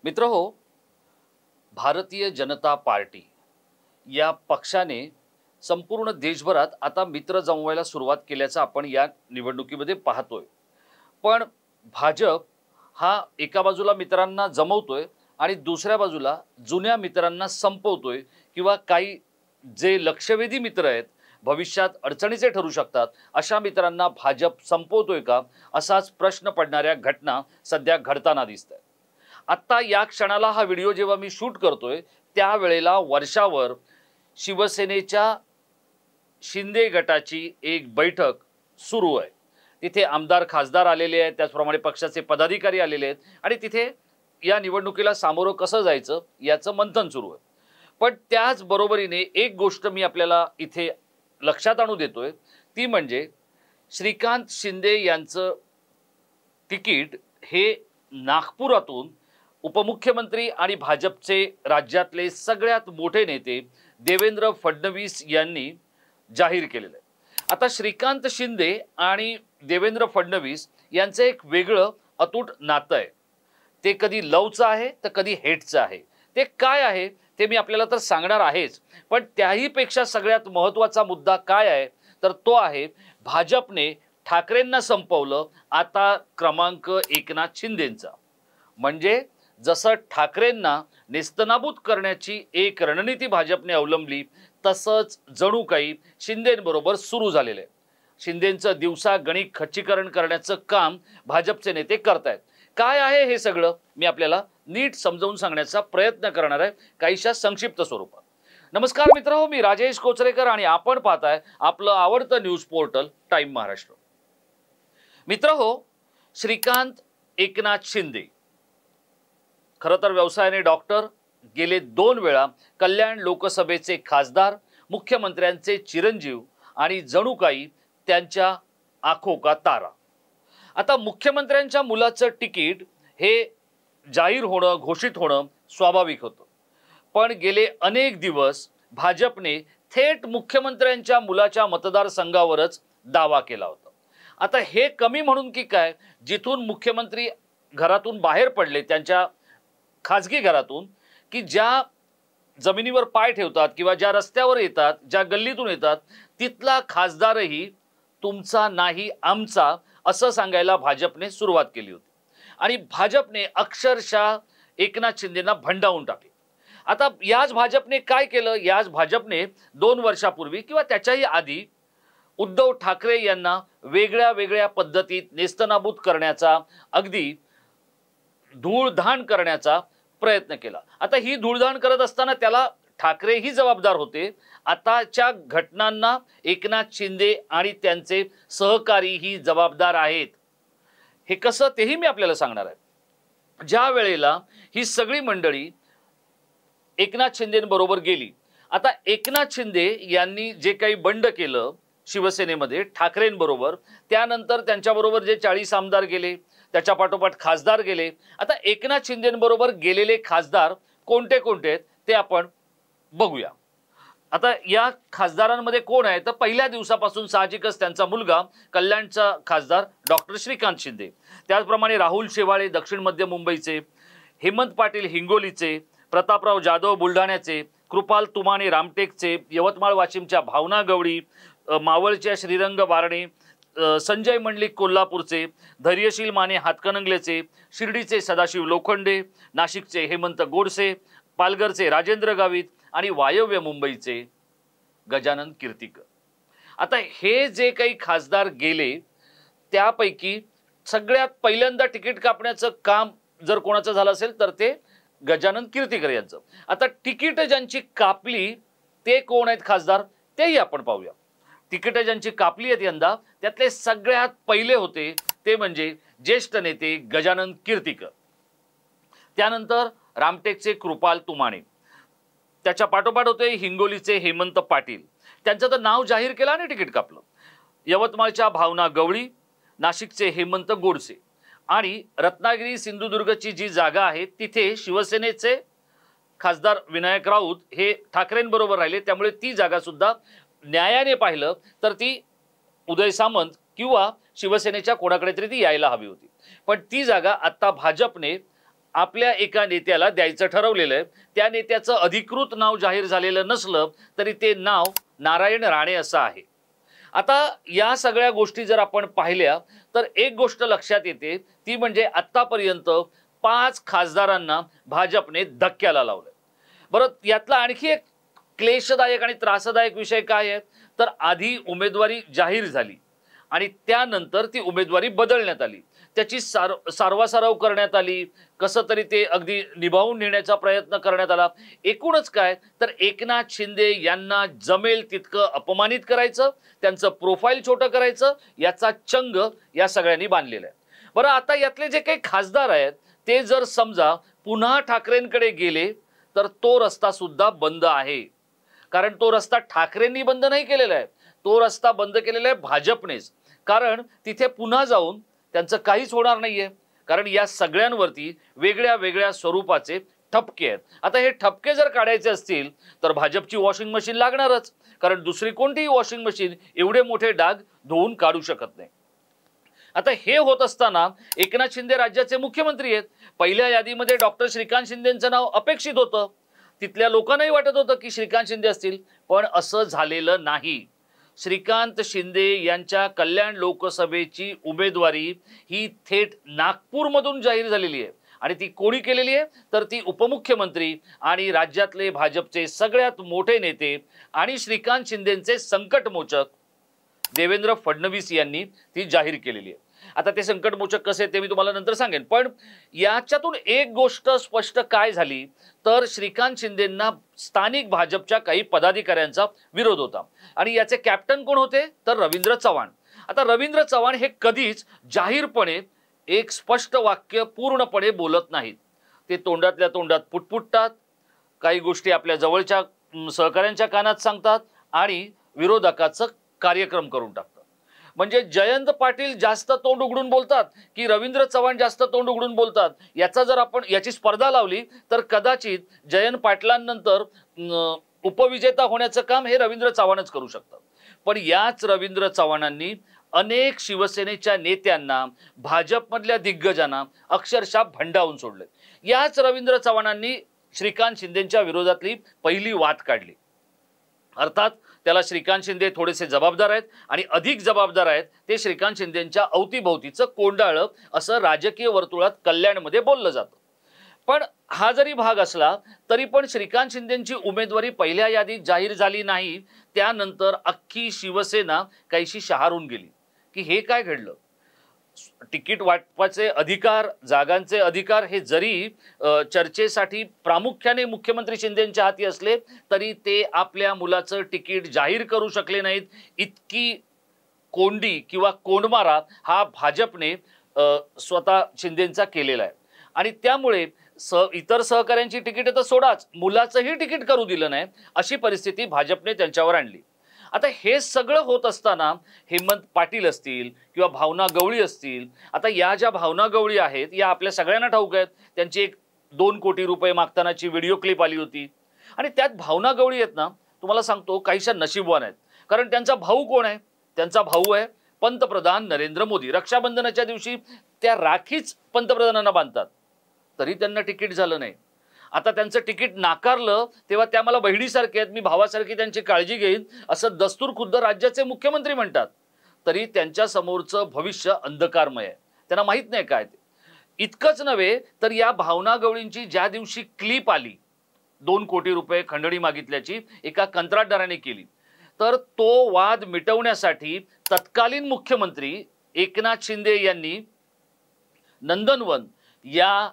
मित्रहो, भारतीय जनता पार्टी या पक्षाने संपूर्ण देशभरात आता मित्र जमवायला सुरुवात केल्याचं आपण या निवडणुकीमध्ये पाहतोय। पण भाजप हा एका बाजूला मित्रांना जमवतोय आणि दुसऱ्या बाजूला जुन्या मित्रांना संपवतोय किंवा काही जे लक्षवेधी मित्र आहेत, भविष्यात अडचणीचे ठरू शकतात, अशा मित्रांना भाजप संपवतोय का, असाच प्रश्न पडणाऱ्या घटना सध्या घडताना दिसतात। आता या क्षणाला हा व्हिडिओ जेव्हा मी शूट करतोय त्यावेळेला वर्षावर शिवसेनेच्या शिंदे गटाची एक बैठक सुरू आहे। तिथे आमदार खासदार आलेले आहेत, त्याचप्रमाणे पक्षाचे पदाधिकारी आलेले आहेत आणि तिथे या निवडणुकीला सामोरं कसं जायचं याचं मंथन सुरू आहे। पण त्याच बरोबरीने एक गोष्ट मी आपल्याला इथे लक्षात आणू देतोय, ती म्हणजे श्रीकांत शिंदे यांचं तिकीट हे नागपुरातून उपमुख्यमंत्री आणि भाजपचे राज्यातले सगळ्यात मोठे नेते देवेंद्र फडणवीस यांनी जाहीर केलेलं आहे। आता श्रीकांत शिंदे आणि देवेंद्र फडणवीस यांचं एक वेगळं अतूट नातं आहे। ते कधी लवचं आहे तर कधी हेटचं आहे। ते काय आहे ते मी आपल्याला तर सांगणार आहेच, पण त्याहीपेक्षा सगळ्यात महत्त्वाचा मुद्दा काय आहे तर तो आहे भाजपने ठाकरेंना संपवलं, आता क्रमांक एकनाथ शिंदेंचा। म्हणजे जसं ठाकरेंना नेस्तनाबूत करण्याची एक रणनीती भाजपने अवलंबली, तसंच जणू काही शिंदेंबरोबर सुरू झालेलं आहे। शिंदेंचं दिवसा गणित खच्चीकरण करण्याचं काम भाजपचे नेते करतायत। काय आहे हे सगळं मी आपल्याला नीट समजावून सांगण्याचा प्रयत्न करणार आहे, काहीशा संक्षिप्त स्वरूपात। नमस्कार मित्रहो, मी राजेश कोचरेकर आणि आपण पाहताय आपलं आवडतं न्यूज पोर्टल टाइम महाराष्ट्र। मित्रहो, श्रीकांत एकनाथ शिंदे खरं तर व्यवसायाने डॉक्टर, गेले 2 वेळा कल्याण लोकसभेचे खासदार, मुख्यमंत्र्यांचे चिरंजीव आणि जणू काही त्यांच्या आंखों का तारा। आता मुख्यमंत्र्यांच्या मुलाचं तिकीट हे जाहीर होणं, घोषित होणं स्वाभाविक होतं, पण गेले अनेक दिवस भाजपने थेट मुख्यमंत्र्यांच्या मुलाच्या मतदारसंघावरच दावा केला होता। आता हे कमी म्हणून की काय, जिथून मुख्यमंत्री घरातून बाहेर पडले, त्यांच्या खाजगी घरातून, की ज्या जमिनीवर पाय ठेवतात किंवा ज्या रस्त्यावर येतात, ज्या गल्लीतून येतात, तिथला खासदारही तुमचा नाही आमचा असं सांगायला भाजपने सुरुवात केली होती आणि भाजपने अक्षरशः एकनाथ शिंदेंना भंडावून टाकले। आता याच भाजपने काय केलं, याच भाजपने 2 वर्षापूर्वी किंवा त्याच्याही आधी उद्धव ठाकरे यांना वेगळ्या वेगळ्या पद्धतीत नेस्तनाबूत करण्याचा, अगदी धूळधाण करण्याचा प्रयत्न केला। आता ही धूळधाण करत असताना त्याला ठाकरेही जबाबदार होते। आताच्या घटनांना एकनाथ शिंदे आणि त्यांचे सहकारीही जबाबदार आहेत। हे कसं तेही मी आपल्याला सांगणार आहे। ज्या वेळेला ही सगळी मंडळी एकनाथ शिंदेंबरोबर गेली, आता एकनाथ शिंदे यांनी जे काही बंड केलं शिवसेनेमध्ये ठाकरेंबरोबर, त्यानंतर त्यांच्याबरोबर जे 40 आमदार गेले, त्याच्या पाठोपाठ खासदार गेले। आता एकनाथ शिंदेंबरोबर गेलेले खासदार कोणते कोणते आहेत ते आपण बघूया। आता या खासदारांमध्ये कोण आहे तर पहिल्या दिवसापासून साहजिकच त्यांचा मुलगा कल्याणचा खासदार डॉक्टर श्रीकांत शिंदे, त्याचप्रमाणे राहुल शेवाळे दक्षिण मध्य मुंबईचे, हेमंत पाटील हिंगोलीचे, प्रतापराव जाधव बुलढाण्याचे, कृपाल तुमाने रामटेकचे, यवतमाळ वाशिमच्या भावना गवळी, मावळच्या श्रीरंग बारणे, संजय मंडलिक कोल्हापूरचे, धैर्यशील माने हातकणंगलेचे, शिर्डीचे सदाशिव लोखंडे, नाशिकचे हेमंत गोडसे, पालघरचे राजेंद्र गावित आणि वायव्य मुंबईचे गजानन कीर्तिकर। आता हे जे काही खासदार गेले त्यापैकी सगळ्यात पहिल्यांदा तिकीट कापण्याचं काम जर कोणाचं झालं असेल तर ते गजानन कीर्तिकर यांचं। आता तिकीट ज्यांची कापली ते कोण आहेत खासदार तेही आपण पाहूया। तिकीट ज्यांची कापली आहेत यंदा त्यातले सगळ्यात पहिले होते ते म्हणजे ज्येष्ठ नेते गजानन कीर्तिकर, त्यानंतर रामटेकचे कृपाल तुमाने, त्याच्या पाठोपाठ होते हिंगोलीचे हेमंत पाटील, त्यांचं तर नाव जाहीर केलं आणि तिकीट कापलं, यवतमाळच्या भावना गवळी, नाशिकचे हेमंत गोडसे आणि रत्नागिरी सिंधुदुर्गची जी जागा आहे तिथे शिवसेनेचे खासदार विनायक राऊत हे ठाकरेंबरोबर राहिले, त्यामुळे ती जागा सुद्धा न्यायाने पाहिलं तर ती उदय सामंत किंवा शिवसेनेच्या कोणाकडे तरी ती यायला हवी होती। पण ती जागा आता भाजपने आपल्या एका नेत्याला द्यायचं ठरवलेलं आहे. त्या नेत्याचं अधिकृत नाव जाहीर झालेलं नसलं तरी ते नाव नारायण राणे असं आहे. आता या सगळ्या गोष्टी जर आपण पाहिल्या तर एक गोष्ट लक्षात येते, ती म्हणजे आतापर्यंत 5 खासदारांना भाजपने धक्क्याला लावलं. बरं, यातला आणखी एक क्लेशदायक आणि त्रासदायक विषय काय आहे, तर आधी उमेदवारी जाहीर झाली आणि त्यानंतर ती उमेदवारी बदलण्यात आली, त्याची सारवासारव करण्यात आली, कसं तरी ते अगदी निभावून नेण्याचा प्रयत्न करण्यात आला. एकूणच काय, तर एकनाथ शिंदे यांना जमेल तितकं अपमानित करायचं, त्यांचं प्रोफाईल छोटं करायचं, याचा चंग या सगळ्यांनी बांधलेला आहे. बरं, आता यातले जे काही खासदार आहेत ते जर समजा पुन्हा ठाकरेंकडे गेले तर तो रस्ता सुद्धा बंद आहे. कारण तो रस्ता ठाकरेंनी बंद नाही केलेला आहे, तो रस्ता बंद केलेला आहे भाजपनेच. कारण तिथे पुन्हा जाऊन त्यांचं काहीच होणार नाहीये, कारण या सगळ्यांवरती वेगळ्या वेगळ्या स्वरूपाचे ठपके आहेत. आता हे ठपके जर काढायचे असतील तर भाजपची वॉशिंग मशीन लागणारच, कारण दुसरी कोणतीही वॉशिंग मशीन एवढे मोठे डाग धुवून काढू शकत नाही. आता हे होत असताना एकनाथ शिंदे राज्याचे मुख्यमंत्री आहेत. पहिल्या यादीमध्ये डॉक्टर श्रीकांत शिंदेंचं नाव अपेक्षित होतं, तिथल्या लोकांनाही वाटत होतं की श्रीकांत शिंदे असतील, पण असं झालेलं नाही. श्रीकांत शिंदे यांच्या कल्याण लोकसभेची उमेदवारी ही थेट नागपूरमधून जाहीर झालेली आहे आणि ती कोणी केलेली आहे, तर ती उपमुख्यमंत्री आणि राज्यातले भाजपचे सगळ्यात मोठे नेते आणि श्रीकांत शिंदेंचे संकटमोचक देवेंद्र फडणवीस यांनी ती जाहीर केलेली आहे. आता ते संकटमोचक कसे ते मी तुम्हाला नंतर सांगेन, पण याच्यातून एक गोष्ट स्पष्ट काय झाली, तर श्रीकांत शिंदेंना स्थानिक भाजपच्या काही पदाधिकाऱ्यांचा विरोध होता आणि याचे कॅप्टन कोण होते, तर रवींद्र चव्हाण. आता रवींद्र चव्हाण हे कधीच जाहीरपणे एक स्पष्ट वाक्य पूर्णपणे बोलत नाहीत. ते तोंडातल्या तोंडात पुटपुटतात, काही गोष्टी आपल्या जवळच्या सहकाऱ्यांच्या कानात सांगतात आणि विरोधकाचं कार्यक्रम करून टाकतात. म्हणजे जयंत पाटील जास्त तोंड उघडून बोलतात की रवींद्र चव्हाण जास्त तोंड उघडून बोलतात, याचा जर आपण याची स्पर्धा लावली तर कदाचित जयंत पाटलांनंतर उपविजेता होण्याचं काम हे रवींद्र चव्हाणच करू शकतात. पण याच रवींद्र चव्हाणांनी अनेक शिवसेनेच्या नेत्यांना, भाजपमधल्या दिग्गजांना अक्षरशः भंडावून सोडले. याच रवींद्र चव्हाणांनी श्रीकांत शिंदेंच्या विरोधातली पहिली वाद काढली. अर्थात त्याला श्रीकांत शिंदे थोडेसे जबाबदार आहेत आणि अधिक जबाबदार आहेत ते श्रीकांत शिंदेंच्या अवतीभोवतीचं कोंडाळं असं राजकीय वर्तुळात कल्याणमध्ये बोललं जातं. पण हा जरी भाग असला तरी पण श्रीकांत शिंदेंची उमेदवारी पहिल्या यादीत जाहीर झाली नाही, त्यानंतर अख्खी शिवसेना काहीशी शहारून गेली की हे काय घडलं. तिकीट वाटपाचे अधिकार, जागांचे अधिकार हे जरी चर्चेसाठी प्रामुख्याने मुख्यमंत्री शिंदेंच्या हाती असले तरी ते आपल्या मुलाचं तिकीट जाहीर करू शकले नाहीत. इतकी कोंडी किंवा कोंडमारा हा भाजपने स्वतः शिंदेंचा केलेला आहे आणि त्यामुळे इतर सहकाऱ्यांची तिकीट तर सोडाच, मुलाचंही तिकीट करू दिलं नाही, अशी परिस्थिती भाजपने त्यांच्यावर आणली. आता हे सगळं होत असताना हेमंत पाटील असतील किंवा भावना गवळी असतील, आता या ज्या भावना गवळी आहेत या आपल्या सगळ्यांना ठाऊक आहेत. त्यांची एक 2 कोटी रुपये मागतानाची व्हिडिओ क्लिप आली होती आणि त्यात भावना गवळी आहेत ना, तुम्हाला सांगतो काहीशा नशीबवान आहेत, कारण त्यांचा भाऊ कोण आहे, त्यांचा भाऊ आहे पंतप्रधान नरेंद्र मोदी. रक्षाबंधनाच्या दिवशी त्या राखीच पंतप्रधानांना बांधतात, तरी त्यांना तिकीट झालं नाही. आता त्यांचं तिकीट नाकारलं तेव्हा त्या मला बहिणीसारखे आहेत, मी भावासारखी त्यांची काळजी घेईन असं दस्तूर खुद्द राज्याचे मुख्यमंत्री म्हणतात, तरी त्यांच्या समोरचं भविष्य अंधकारमय आहे, त्यांना माहित नाही काय ते. इतकंच नव्हे तर या भावना गवळींची ज्या दिवशी क्लिप आली 2 कोटी रुपये खंडणी मागितल्याची एका कंत्राटदाराने केली, तर तो वाद मिटवण्यासाठी तत्कालीन मुख्यमंत्री एकनाथ शिंदे यांनी नंदनवन या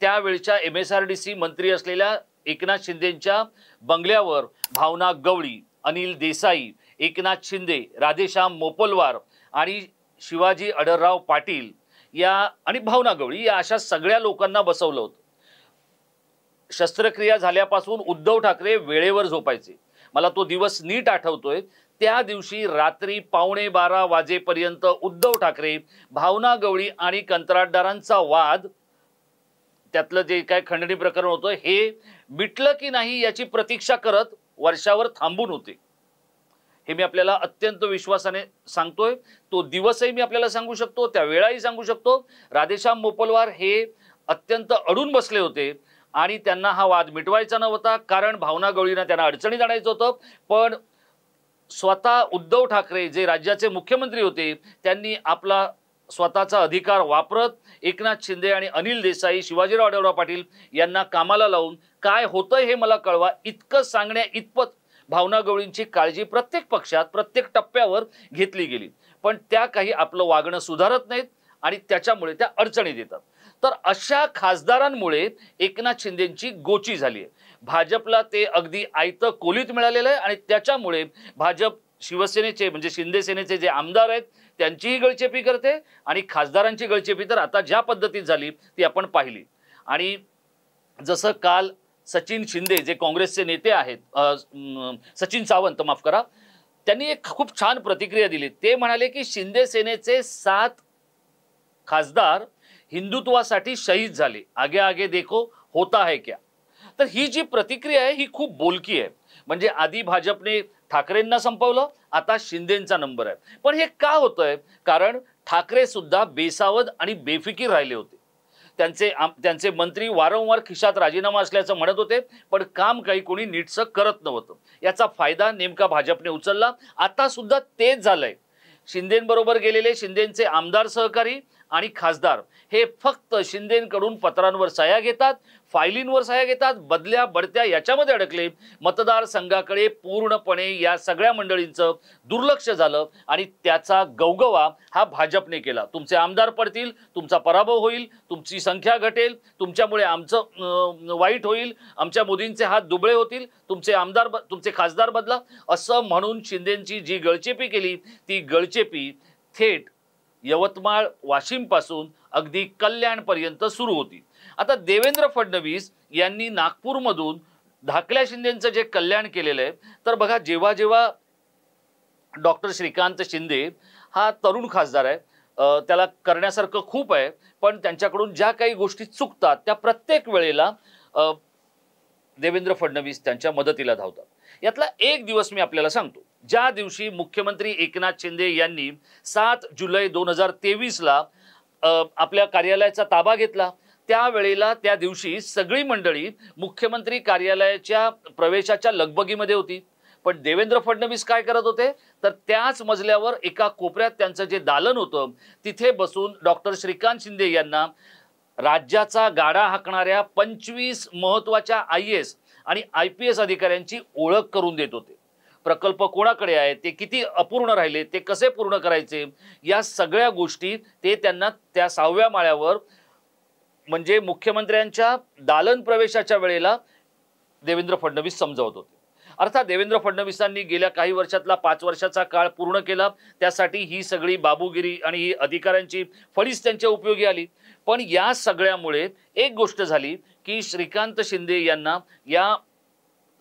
त्यावेळच्या MSRDC मंत्री असलेल्या एकनाथ शिंदेंच्या बंगल्यावर भावना गवळी, अनिल देसाई, एकनाथ शिंदे, राधेश्याम मोपलवार आणि शिवाजी अडरराव पाटील या आणि भावना गवळी या अशा सगळ्या लोकांना बसवलं होतं. शस्त्रक्रिया झाल्यापासून उद्धव ठाकरे वेळेवर झोपायचे, मला तो दिवस नीट आठवतोय. त्या दिवशी रात्री 11:15 वाजेपर्यंत उद्धव ठाकरे, भावना गवळी आणि कंत्राटदारांचा वाद, त्यातलं जे काय खंडणी प्रकरण होतं हे मिटलं की नाही याची प्रतीक्षा करत वर्षावर थांबून होते. हे मी आपल्याला अत्यंत विश्वासाने सांगतोय. तो दिवसही मी आपल्याला सांगू शकतो, त्या वेळाही सांगू शकतो. राधेश्याम मोपलवार हे अत्यंत अडून बसले होते आणि त्यांना हा वाद मिटवायचा नव्हता, कारण भावना गवळींना त्यांना अडचणीत आणायचं होतं. पण स्वतः उद्धव ठाकरे जे राज्याचे मुख्यमंत्री होते त्यांनी आपला स्वतःचा अधिकार वापरत एकनाथ शिंदे आणि अनिल देसाई, शिवाजीराव आढळराव पाटील यांना कामाला लावून काय होतंय हे मला कळवा इतकं सांगण्या इतपत भावना गवळींची काळजी प्रत्येक पक्षात प्रत्येक टप्प्यावर घेतली गेली. पण त्या काही आपलं वागणं सुधारत नाहीत आणि त्याच्यामुळे त्या अडचणीत येतात. तर अशा खासदारांमुळे एकनाथ शिंदेंची गोची झाली आहे. भाजपला ते अगदी आयतं कोलीत मिळालेलं आहे आणि त्याच्यामुळे भाजप शिवसेनेचे म्हणजे शिंदे सेनेचे जे आमदार आहेत त्यांचीही गळचेपी करते आणि खासदारांची गळचेपी तर आता ज्या पद्धतीत झाली ती आपण पाहिली. आणि जसं काल सचिन शिंदे जे काँग्रेसचे नेते आहेत, सचिन सावंत माफ करा, त्यांनी एक खूप छान प्रतिक्रिया दिली. ते म्हणाले की शिंदे सेनेचे 7 खासदार हिंदुत्वासाठी शहीद झाले, आगे आगे देखो होता है क्या. तर ही जी प्रतिक्रिया आहे ही खूप बोलकी आहे. म्हणजे आधी भाजपने ठाकरेंना संपवलं, आता शिंदेंचा नंबर आहे. पण हे का होतंय? कारण ठाकरे सुद्धा बेसावध आणि बेफिकीर राहिले होते. त्यांचे मंत्री वारंवार खिशात राजीनामा असल्याचं म्हणत होते, पण काम काही कोणी नीटसं करत नव्हतं. याचा फायदा नेमका भाजपने उचलला. आता सुद्धा तेच झालंय. शिंदेंबरोबर गेलेले शिंदेंचे आमदार सहकारी आणि खासदार हे फक्त शिंदेंकडून पत्रांवर सह्या घेतात, फायलींवर सह्या घेतात, बदल्या बढत्या याच्यामध्ये अडकले. मतदारसंघाकडे पूर्णपणे या सगळ्या मंडळींचं दुर्लक्ष झालं आणि त्याचा गवगवा हा भाजपने केला. तुमचे आमदार पडतील, तुमचा पराभव होईल, तुमची संख्या घटेल, तुमच्यामुळे आमचं वाईट होईल, आमच्या मोदींचे हात दुबळे होतील, तुमचे खासदार बदला, असं म्हणून शिंदेंची जी गळचेपी केली ती गळचेपी थेट यवतमाळ वाशिम पासून अगदी कल्याणपर्यंत सुरू होती. आता देवेंद्र फडणवीस यांनी नागपूरमधून धाकल्या शिंदेंचं जे कल्याण केलेलं आहे, तर बघा जेव्हा जेव्हा डॉक्टर श्रीकांत शिंदे हा तरुण खासदार आहे, त्याला करण्यासारखं खूप आहे, पण त्यांच्याकडून ज्या काही गोष्टी चुकतात त्या प्रत्येक वेळेला देवेंद्र फडणवीस त्यांच्या मदतीला धावतात. यातला एक दिवस मी आपल्याला सांगतो. ज्या दिवशी मुख्यमंत्री एकनाथ शिंदे यांनी 7 जुलै 2023ला आपल्या कार्यालयाचा ताबा घेतला, त्यावेळेला त्या दिवशी सगळी मंडळी मुख्यमंत्री कार्यालयाच्या प्रवेशाच्या लगबगीमध्ये होती. पण देवेंद्र फडणवीस काय करत होते? तर त्याच मजल्यावर एका कोपऱ्यात त्यांचं जे दालन होतं तिथे बसून डॉक्टर श्रीकांत शिंदे यांना राज्याचा गाडा हाकणाऱ्या 25 महत्त्वाच्या IAS आणि IPS अधिकाऱ्यांची ओळख करून देत होते. प्रकल्प कोणाकडे आहे, ते किती अपूर्ण राहिले, ते कसे पूर्ण करायचे, या सगळ्या गोष्टी ते त्यांना त्या 6व्या माळ्यावर म्हणजे मुख्यमंत्र्यांच्या दालन प्रवेशाच्या वेळेला देवेंद्र फडणवीस समजावत होते. अर्थात देवेंद्र फडणवीसांनी गेल्या काही वर्षातला 5 वर्षाचा काळ पूर्ण केला, त्यासाठी ही सगळी बाबूगिरी आणि ही अधिकाऱ्यांची फळीच त्यांच्या उपयोगी आली. पण या सगळ्यामुळे एक गोष्ट झाली की श्रीकांत शिंदे यांना या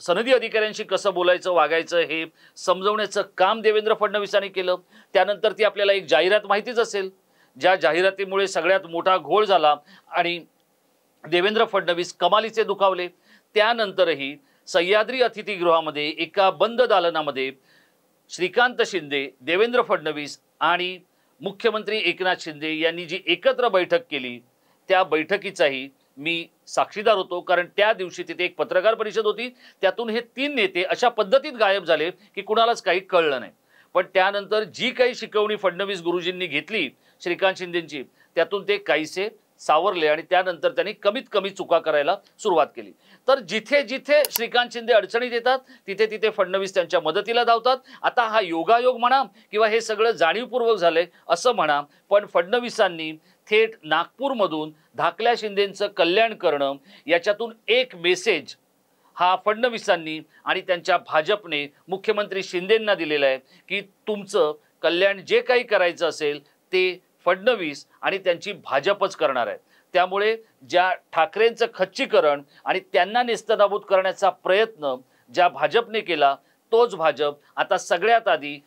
सनदी अधिकाऱ्यांशी कसं बोलायचं वागायचं हे समजवण्याचं काम देवेंद्र फडणवीसांनी केलं. त्यानंतर ती आपल्याला एक जाहिरात माहितीच असेल, ज्या जाहिरातीमुळे सगळ्यात मोठा घोळ झाला आणि देवेंद्र फडणवीस कमालीचे दुखावले. त्यानंतरही सह्याद्री अतिथीगृहामध्ये एका बंद दालनामध्ये श्रीकांत शिंदे, देवेंद्र फडणवीस आणि मुख्यमंत्री एकनाथ शिंदे यांनी जी एकत्र बैठक केली त्या बैठकीचाही मी साक्षीदार होतो. कारण त्या दिवशी तिथे एक पत्रकार परिषद होती, त्यातून हे 3 नेते अशा पद्धतीत गायब झाले की कुणालाच काही कळलं नाही. पण त्यानंतर जी काही शिकवणी फडणवीस गुरुजींनी घेतली श्रीकांत शिंदेंची, त्यातून ते काहीसे सावरले आणि त्यानंतर त्यांनी कमीत कमी चुका करायला सुरुवात केली. तर जिथे जिथे श्रीकांत शिंदे अडचणीत येतात तिथे तिथे फडणवीस त्यांच्या मदतीला धावतात. आता हा योगायोग म्हणा किंवा हे सगळं जाणीवपूर्वक झालंय असं म्हणा, पण फडणवीसांनी थेट नागपूरमधून धाकल्या शिंदेंचं कल्याण करणं, याच्यातून एक मेसेज हा फडणवीसांनी आणि त्यांच्या भाजपने मुख्यमंत्री शिंदेंना दिलेला आहे की तुमचं कल्याण जे काही करायचं असेल ते फडणवीस आणि त्यांची भाजपच करणार आहे. त्यामुळे ज्या ठाकरेंचं खच्चीकरण आणि त्यांना नेस्तनाबूत करण्याचा प्रयत्न ज्या भाजपने केला, तोच भाजप आता सगळ्यात आधी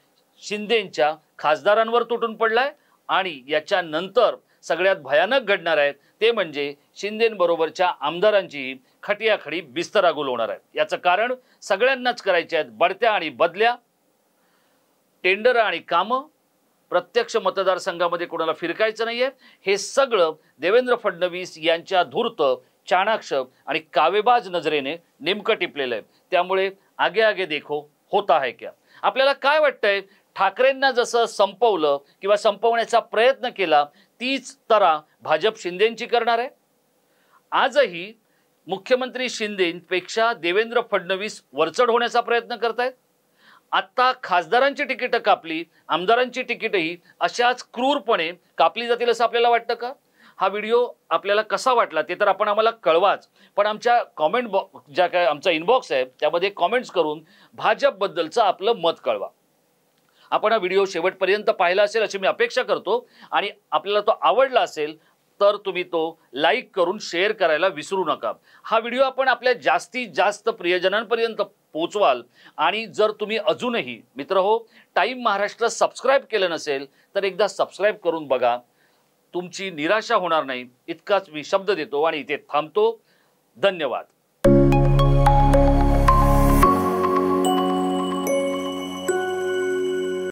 शिंदेंच्या खासदारांवर तुटून पडलाय आणि याच्यानंतर सगळ्यात भयानक घडणार आहे ते म्हणजे शिंदेंबरोबरच्या आमदारांची खटियाखडी बिस्तरागुल होणार आहे. याचं कारण सगळ्यांनाच करायचे आहेत बढत्या आणि बदल्या, टेंडर आणि कामं, प्रत्यक्ष मतदारसंघामध्ये कोणाला फिरकायचं नाहीये। हे सगळं देवेंद्र फडणवीस यांच्या धूर्त, चाणाक्ष आणि कावेबाज नजरेने नेमकं टिपलेलं आहे। त्यामुळे आगे आगे देखो होता है क्या। आपल्याला काय वाटतंय, ठाकरेंना जसं संपवलं किंवा संपवण्याचा प्रयत्न केला तीच तरा भाजप शिंदेंची करणार आहे? आजही मुख्यमंत्री शिंदेंपेक्षा देवेंद्र फडणवीस वरचढ होण्याचा प्रयत्न करतायत। आता खासदारांची तिकीटं कापली, आमदारांची तिकीटही अशाच क्रूरपणे कापली जातील असं आपल्याला वाटतं का? हा व्हिडिओ आपल्याला कसा वाटला ते तर आपण आम्हाला कळवाच, पण आमच्या कॉमेंट ज्या काय आमचा इनबॉक्स आहे त्यामध्ये कॉमेंट्स करून भाजपबद्दलचं आपलं मत कळवा। आपण हा व्हिडिओ शेवटपर्यंत पाहिला असेल अशी मी अपेक्षा करतो आणि आपल्याला तो आवडला असेल तर तुम्ही तो लाईक करून शेअर करायला विसरू नका। हा व्हिडिओ आपण आपल्या जास्तीत जास्त प्रियजनांपर्यंत पोहोचवाल आणि जर तुम्ही अजूनही मित्रहो टाइम महाराष्ट्र सबस्क्राइब केलं नसेल तर एकदा सबस्क्राइब करून बघा, तुमची निराशा होणार नाही इतकाच मी शब्द देतो आणि इथे थांबतो। धन्यवाद।